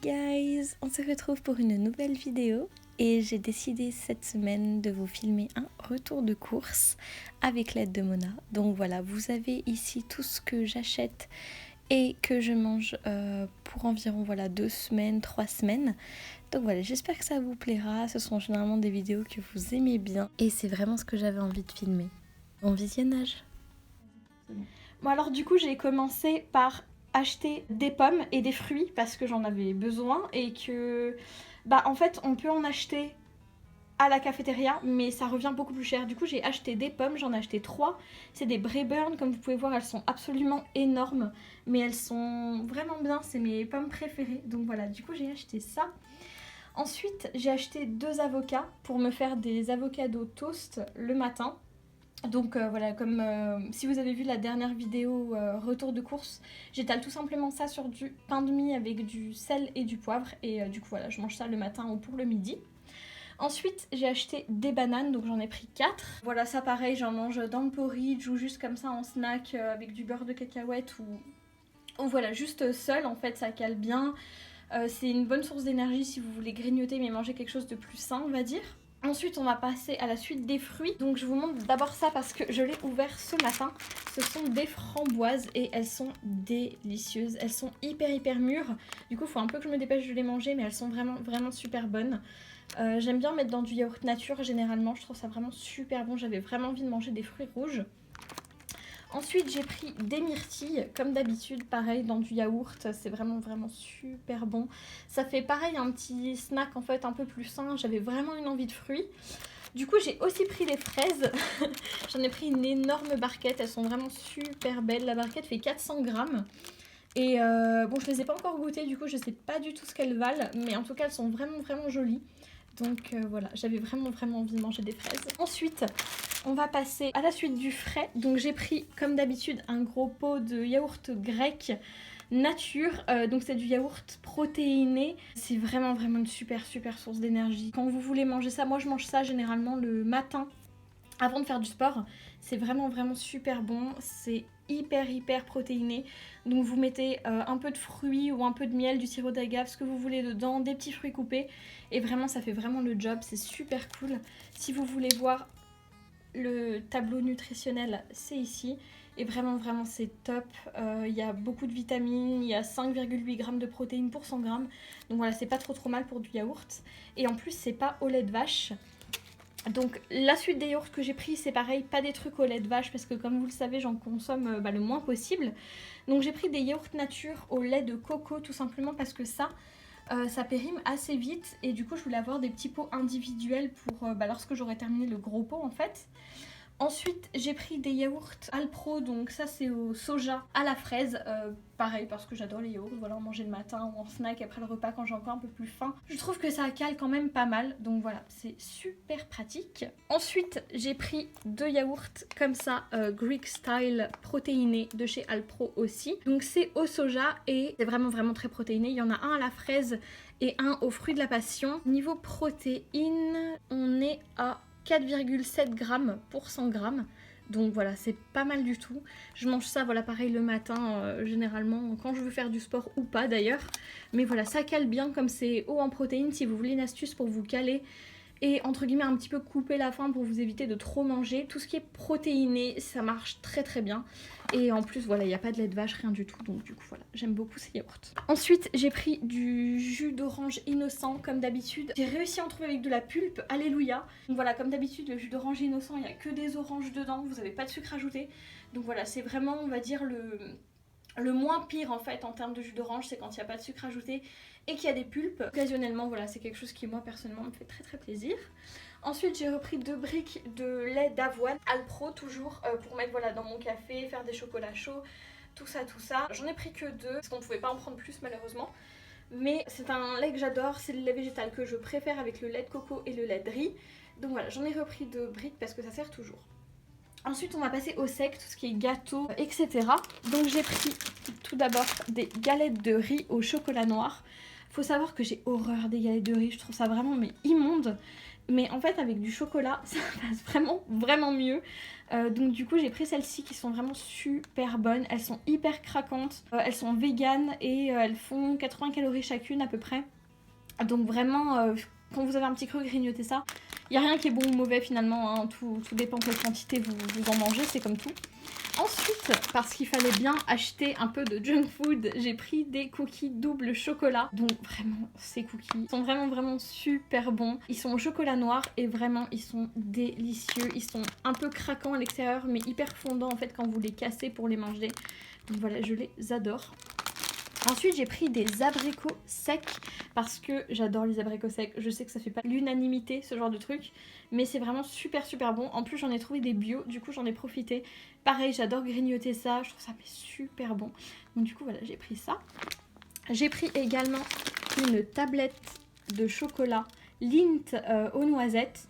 Hey guys, on se retrouve pour une nouvelle vidéo et j'ai décidé cette semaine de vous filmer un retour de course avec l'aide de Mona. Donc voilà, vous avez ici tout ce que j'achète et que je mange pour environ 2 semaines, 3 semaines. Donc voilà, j'espère que ça vous plaira. Ce sont généralement des vidéos que vous aimez bien et c'est vraiment ce que j'avais envie de filmer. Bon visionnage. Bon alors du coup j'ai commencé par acheter des pommes et des fruits parce que j'en avais besoin et que en fait on peut en acheter à la cafétéria mais ça revient beaucoup plus cher. Du coup j'ai acheté des pommes, j'en ai acheté 3. C'est des Braeburn, comme vous pouvez voir elles sont absolument énormes mais elles sont vraiment bien, c'est mes pommes préférées. Donc voilà, du coup j'ai acheté ça. Ensuite j'ai acheté 2 avocats pour me faire des avocados toast le matin. Donc voilà, comme si vous avez vu la dernière vidéo retour de course, j'étale tout simplement ça sur du pain de mie avec du sel et du poivre. Et du coup voilà, je mange ça le matin ou pour le midi. Ensuite j'ai acheté des bananes, donc j'en ai pris 4. Voilà, ça pareil, j'en mange dans le porridge ou juste comme ça en snack avec du beurre de cacahuète ou voilà, juste seul en fait, ça cale bien. C'est une bonne source d'énergie si vous voulez grignoter mais manger quelque chose de plus sain on va dire. Ensuite on va passer à la suite des fruits. Donc je vous montre d'abord ça parce que je l'ai ouvert ce matin. Ce sont des framboises et elles sont délicieuses. Elles sont hyper mûres. Du coup il faut un peu que je me dépêche de les manger mais elles sont vraiment super bonnes. J'aime bien mettre dans du yaourt nature généralement. Je trouve ça vraiment super bon. J'avais vraiment envie de manger des fruits rouges. Ensuite j'ai pris des myrtilles comme d'habitude, pareil dans du yaourt, c'est vraiment super bon. Ça fait pareil un petit snack en fait un peu plus sain, j'avais vraiment une envie de fruits. Du coup j'ai aussi pris des fraises, j'en ai pris une énorme barquette, elles sont vraiment super belles. La barquette fait 400 grammes. Et bon je les ai pas encore goûtées, du coup je sais pas du tout ce qu'elles valent, mais en tout cas elles sont vraiment jolies. Donc voilà, j'avais vraiment envie de manger des fraises. Ensuite, on va passer à la suite du frais. Donc j'ai pris comme d'habitude un gros pot de yaourt grec nature. Donc c'est du yaourt protéiné. C'est vraiment une super source d'énergie. Quand vous voulez manger ça, moi je mange ça généralement le matin avant de faire du sport. C'est vraiment super bon. C'est hyper protéiné. Donc vous mettez un peu de fruits ou un peu de miel, du sirop d'agave, ce que vous voulez dedans, des petits fruits coupés. Et vraiment ça fait vraiment le job, c'est super cool. Si vous voulez voir le tableau nutritionnel, c'est ici. Et vraiment c'est top. Il y a beaucoup de vitamines, il y a 5,8 grammes de protéines pour 100 grammes. Donc voilà, c'est pas trop mal pour du yaourt. Et en plus c'est pas au lait de vache. Donc la suite des yaourts que j'ai pris, c'est pareil, pas des trucs au lait de vache parce que comme vous le savez j'en consomme le moins possible. Donc j'ai pris des yaourts nature au lait de coco tout simplement parce que ça périme assez vite et du coup je voulais avoir des petits pots individuels pour lorsque j'aurai terminé le gros pot en fait. Ensuite j'ai pris des yaourts Alpro, donc ça c'est au soja à la fraise, pareil parce que j'adore les yaourts, voilà, en manger le matin ou en snack après le repas quand j'ai encore un peu plus faim. Je trouve que ça cale quand même pas mal, donc voilà, c'est super pratique. Ensuite j'ai pris 2 yaourts comme ça, Greek style protéinés de chez Alpro aussi. Donc c'est au soja et c'est vraiment très protéiné, il y en a un à la fraise et un aux fruits de la passion. Niveau protéines, on est à 4,7 grammes pour 100 grammes. Donc voilà, c'est pas mal du tout. Je mange ça, voilà, pareil le matin, généralement, quand je veux faire du sport ou pas d'ailleurs. Mais voilà, ça cale bien comme c'est haut en protéines. Si vous voulez une astuce pour vous caler et entre guillemets un petit peu couper la faim pour vous éviter de trop manger, tout ce qui est protéiné, ça marche très bien. Et en plus, voilà, il n'y a pas de lait de vache, rien du tout. Donc du coup, voilà, j'aime beaucoup ces yaourts. Ensuite, j'ai pris du jus d'orange innocent, comme d'habitude. J'ai réussi à en trouver avec de la pulpe, alléluia. Donc voilà, comme d'habitude, le jus d'orange innocent, il n'y a que des oranges dedans, vous n'avez pas de sucre ajouté. Donc voilà, c'est vraiment, on va dire, le moins pire en fait en termes de jus d'orange, c'est quand il n'y a pas de sucre ajouté et qu'il y a des pulpes. Occasionnellement, voilà, c'est quelque chose qui moi personnellement me fait très plaisir. Ensuite j'ai repris 2 briques de lait d'avoine Alpro toujours pour mettre voilà, dans mon café, faire des chocolats chauds, tout ça. J'en ai pris que 2 parce qu'on ne pouvait pas en prendre plus malheureusement. Mais c'est un lait que j'adore, c'est le lait végétal que je préfère avec le lait de coco et le lait de riz. Donc voilà, j'en ai repris 2 briques parce que ça sert toujours. Ensuite on va passer au sec, tout ce qui est gâteau, etc. Donc j'ai pris tout d'abord des galettes de riz au chocolat noir. Faut savoir que j'ai horreur des galettes de riz, je trouve ça vraiment mais immonde. Mais en fait avec du chocolat ça passe vraiment vraiment mieux. Donc du coup j'ai pris celles-ci qui sont vraiment super bonnes. Elles sont hyper craquantes, elles sont véganes et elles font 80 calories chacune à peu près. Donc vraiment quand vous avez un petit creux, grignotez ça. Il n'y a rien qui est bon ou mauvais finalement, hein. Tout dépend quelle quantité vous en mangez, c'est comme tout. Ensuite, parce qu'il fallait bien acheter un peu de junk food, j'ai pris des cookies double chocolat. Donc vraiment, ces cookies sont vraiment vraiment super bons. Ils sont au chocolat noir et vraiment ils sont délicieux. Ils sont un peu craquants à l'extérieur mais hyper fondants en fait quand vous les cassez pour les manger. Donc voilà, je les adore. Ensuite, j'ai pris des abricots secs parce que j'adore les abricots secs. Je sais que ça fait pas l'unanimité ce genre de truc, mais c'est vraiment super super bon. En plus, j'en ai trouvé des bio, du coup j'en ai profité. Pareil, j'adore grignoter ça, je trouve ça mais super bon. Donc du coup voilà, j'ai pris ça. J'ai pris également une tablette de chocolat Lindt aux noisettes.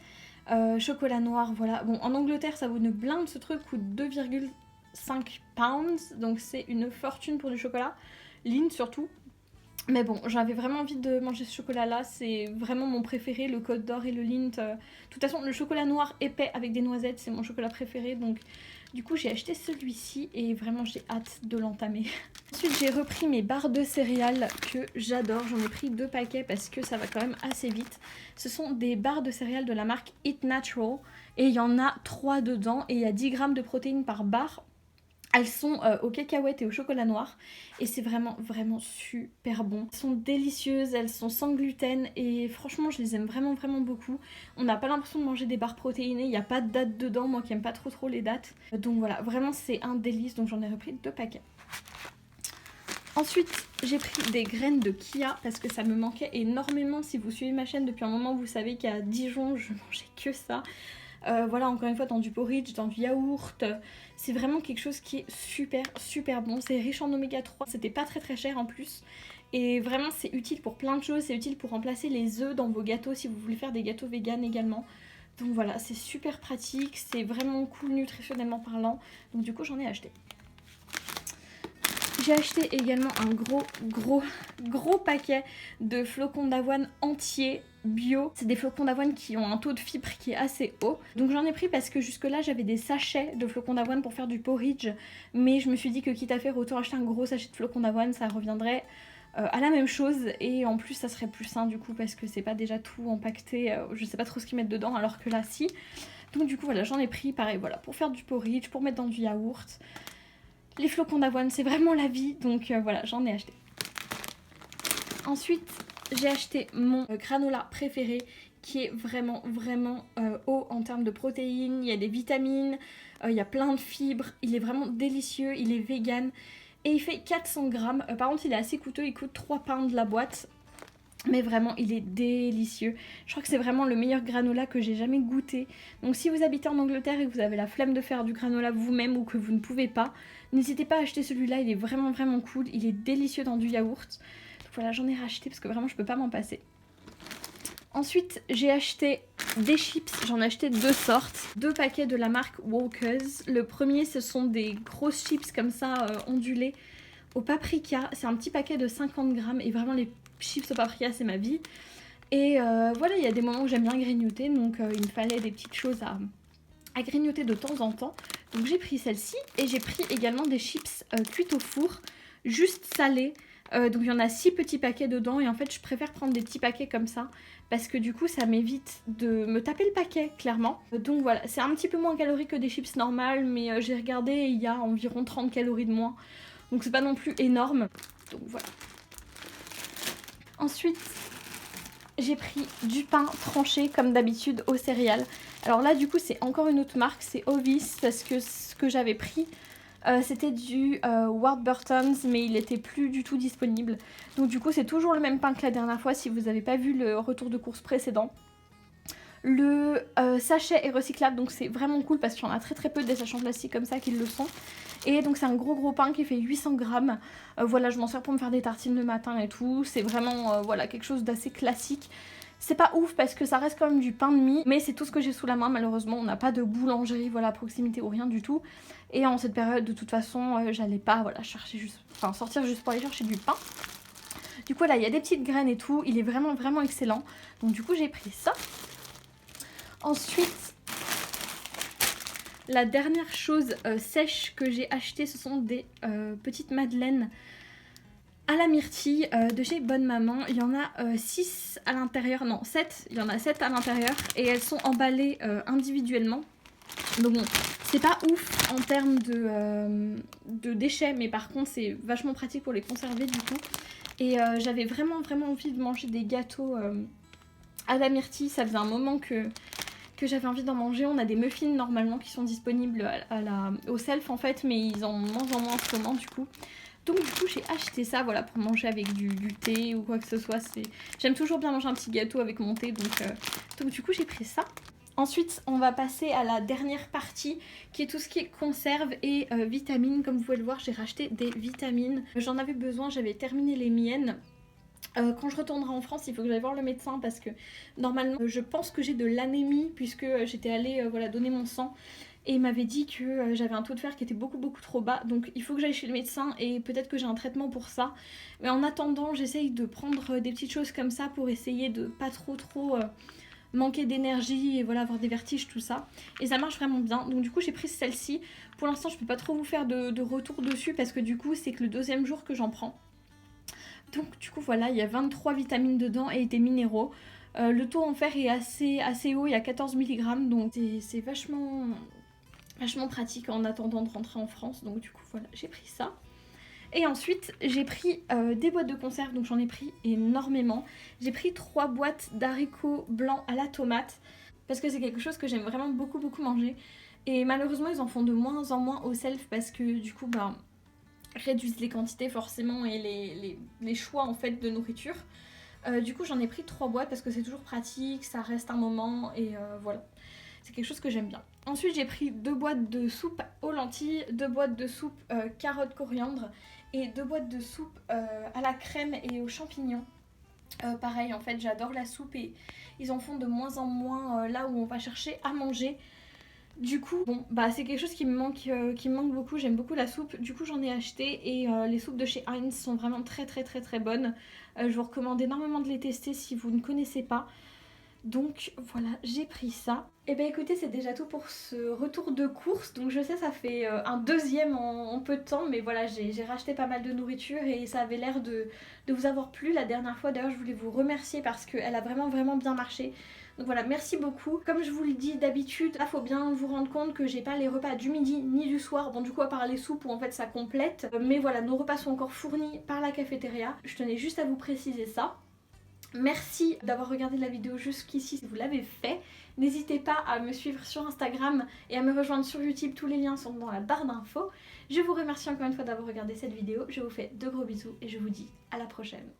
Chocolat noir, voilà. Bon, en Angleterre, ça vaut une blinde, ce truc coûte 2,5 pounds, donc c'est une fortune pour du chocolat. Lindt surtout. Mais bon, j'avais vraiment envie de manger ce chocolat-là, c'est vraiment mon préféré, le Côte d'Or et le Lindt. De toute façon, le chocolat noir épais avec des noisettes, c'est mon chocolat préféré, donc du coup j'ai acheté celui-ci et vraiment j'ai hâte de l'entamer. Ensuite, j'ai repris mes barres de céréales que j'adore, j'en ai pris 2 paquets parce que ça va quand même assez vite. Ce sont des barres de céréales de la marque Eat Natural et il y en a 3 dedans et il y a 10 grammes de protéines par barre. Elles sont aux cacahuètes et au chocolat noir et c'est vraiment vraiment super bon. Elles sont délicieuses, elles sont sans gluten et franchement je les aime vraiment vraiment beaucoup. On n'a pas l'impression de manger des barres protéinées, il n'y a pas de date dedans, moi qui aime pas trop les dates. Donc voilà, vraiment c'est un délice, donc j'en ai repris 2 paquets. Ensuite, j'ai pris des graines de chia parce que ça me manquait énormément. Si vous suivez ma chaîne depuis un moment, vous savez qu'à Dijon, je mangeais que ça. Voilà, encore une fois, dans du porridge, dans du yaourt. C'est vraiment quelque chose qui est super super bon. C'est riche en oméga 3. C'était pas très cher en plus. Et vraiment, c'est utile pour plein de choses. C'est utile pour remplacer les œufs dans vos gâteaux si vous voulez faire des gâteaux véganes également. Donc voilà, c'est super pratique. C'est vraiment cool nutritionnellement parlant. Donc du coup, j'en ai acheté. J'ai acheté également un gros paquet de flocons d'avoine entiers bio. C'est des flocons d'avoine qui ont un taux de fibres qui est assez haut. Donc j'en ai pris parce que jusque là j'avais des sachets de flocons d'avoine pour faire du porridge. Mais je me suis dit que quitte à faire, autant acheter un gros sachet de flocons d'avoine, ça reviendrait à la même chose. Et en plus ça serait plus sain du coup parce que c'est pas déjà tout empaqueté. Je sais pas trop ce qu'ils mettent dedans alors que là si. Donc du coup voilà, j'en ai pris pareil voilà pour faire du porridge, pour mettre dans du yaourt. Les flocons d'avoine, c'est vraiment la vie, donc voilà, j'en ai acheté. Ensuite, j'ai acheté mon granola préféré, qui est vraiment haut en termes de protéines. Il y a des vitamines, il y a plein de fibres, il est vraiment délicieux, il est vegan. Et il fait 400 grammes, par contre il est assez coûteux, il coûte 3 pounds la boîte. Mais vraiment, il est délicieux. Je crois que c'est vraiment le meilleur granola que j'ai jamais goûté. Donc si vous habitez en Angleterre et que vous avez la flemme de faire du granola vous-même ou que vous ne pouvez pas, n'hésitez pas à acheter celui-là, il est vraiment cool. Il est délicieux dans du yaourt. Donc voilà, j'en ai racheté parce que vraiment je peux pas m'en passer. Ensuite, j'ai acheté des chips, j'en ai acheté 2 sortes. 2 paquets de la marque Walkers. Le premier, ce sont des grosses chips comme ça, ondulées, au paprika. C'est un petit paquet de 50 grammes et vraiment les chips au paprika c'est ma vie. Et voilà, il y a des moments où j'aime bien grignoter, donc il me fallait des petites choses à grignoter de temps en temps. Donc j'ai pris celle-ci et j'ai pris également des chips cuites au four, juste salées. Donc il y en a 6 petits paquets dedans et en fait je préfère prendre des petits paquets comme ça parce que du coup ça m'évite de me taper le paquet clairement. Donc voilà, c'est un petit peu moins calorique que des chips normales mais j'ai regardé et il y a environ 30 calories de moins. Donc c'est pas non plus énorme. Donc voilà. Ensuite, j'ai pris du pain tranché comme d'habitude aux céréales. Alors là du coup c'est encore une autre marque, c'est Ovis parce que ce que j'avais pris c'était du Warburton's mais il était plus du tout disponible. Donc du coup c'est toujours le même pain que la dernière fois si vous n'avez pas vu le retour de course précédent. Le sachet est recyclable donc c'est vraiment cool parce qu'il y en a très peu des sachets en plastique comme ça qui le sont. Et donc c'est un gros pain qui fait 800 grammes. Voilà, je m'en sers pour me faire des tartines le matin et tout. C'est vraiment voilà, quelque chose d'assez classique. C'est pas ouf parce que ça reste quand même du pain de mie, mais c'est tout ce que j'ai sous la main. Malheureusement, on n'a pas de boulangerie voilà, à proximité ou rien du tout. Et en cette période, de toute façon, j'allais pas voilà, sortir juste pour aller chercher du pain. Du coup là il y a des petites graines et tout, il est vraiment vraiment excellent. Donc du coup j'ai pris ça. Ensuite, la dernière chose sèche que j'ai acheté, ce sont des petites madeleines à la myrtille de chez Bonne Maman. Il y en a 6 à l'intérieur, non 7, il y en a 7 à l'intérieur et elles sont emballées individuellement. Donc bon, c'est pas ouf en termes de déchets, mais par contre c'est vachement pratique pour les conserver du coup. Et j'avais vraiment vraiment envie de manger des gâteaux à la myrtille, ça faisait un moment que j'avais envie d'en manger. On a des muffins normalement qui sont disponibles au self en fait, mais ils en mangent en moins en ce moment du coup. Donc du coup j'ai acheté ça voilà, pour manger avec du thé ou quoi que ce soit. J'aime toujours bien manger un petit gâteau avec mon thé, donc du coup j'ai pris ça. Ensuite on va passer à la dernière partie qui est tout ce qui est conserve et vitamines. Comme vous pouvez le voir, j'ai racheté des vitamines. J'en avais besoin, j'avais terminé les miennes. Quand je retournerai en France, il faut que j'aille voir le médecin parce que normalement je pense que j'ai de l'anémie puisque j'étais allée voilà, donner mon sang et il m'avait dit que j'avais un taux de fer qui était beaucoup trop bas, donc il faut que j'aille chez le médecin et peut-être que j'ai un traitement pour ça. Mais en attendant j'essaye de prendre des petites choses comme ça pour essayer de pas trop manquer d'énergie et voilà, avoir des vertiges, tout ça. Et ça marche vraiment bien. Donc du coup j'ai pris celle-ci. Pour l'instant je peux pas trop vous faire de retour dessus parce que du coup c'est que le deuxième jour que j'en prends. Donc du coup voilà, il y a 23 vitamines dedans et des minéraux. Le taux en fer est assez haut, il y a 14 mg, donc c'est vachement pratique en attendant de rentrer en France. Donc du coup voilà, j'ai pris ça. Et ensuite j'ai pris des boîtes de conserve, donc j'en ai pris énormément. J'ai pris 3 boîtes d'haricots blancs à la tomate, parce que c'est quelque chose que j'aime vraiment beaucoup manger. Et malheureusement ils en font de moins en moins au self parce que du coup bah réduisent les quantités forcément et les choix en fait de nourriture. Du coup j'en ai pris 3 boîtes parce que c'est toujours pratique, ça reste un moment et voilà. C'est quelque chose que j'aime bien. Ensuite j'ai pris 2 boîtes de soupe aux lentilles, 2 boîtes de soupe carottes coriandre et 2 boîtes de soupe à la crème et aux champignons. Pareil en fait j'adore la soupe et ils en font de moins en moins là où on va chercher à manger. Du coup, bon, bah c'est quelque chose qui me manque beaucoup. J'aime beaucoup la soupe. Du coup, j'en ai acheté et les soupes de chez Heinz sont vraiment très bonnes. Je vous recommande énormément de les tester si vous ne connaissez pas. Donc voilà, j'ai pris ça. Et bah écoutez, c'est déjà tout pour ce retour de course. Donc je sais, ça fait un deuxième en peu de temps, mais voilà, j'ai racheté pas mal de nourriture et ça avait l'air de vous avoir plu la dernière fois. D'ailleurs, je voulais vous remercier parce qu'elle a vraiment bien marché. Donc voilà, merci beaucoup. Comme je vous le dis d'habitude, là faut bien vous rendre compte que j'ai pas les repas du midi ni du soir. Bon du coup à part les soupes où en fait ça complète. Mais voilà, nos repas sont encore fournis par la cafétéria. Je tenais juste à vous préciser ça. Merci d'avoir regardé la vidéo jusqu'ici si vous l'avez fait. N'hésitez pas à me suivre sur Instagram et à me rejoindre sur YouTube. Tous les liens sont dans la barre d'infos. Je vous remercie encore une fois d'avoir regardé cette vidéo. Je vous fais de gros bisous et je vous dis à la prochaine.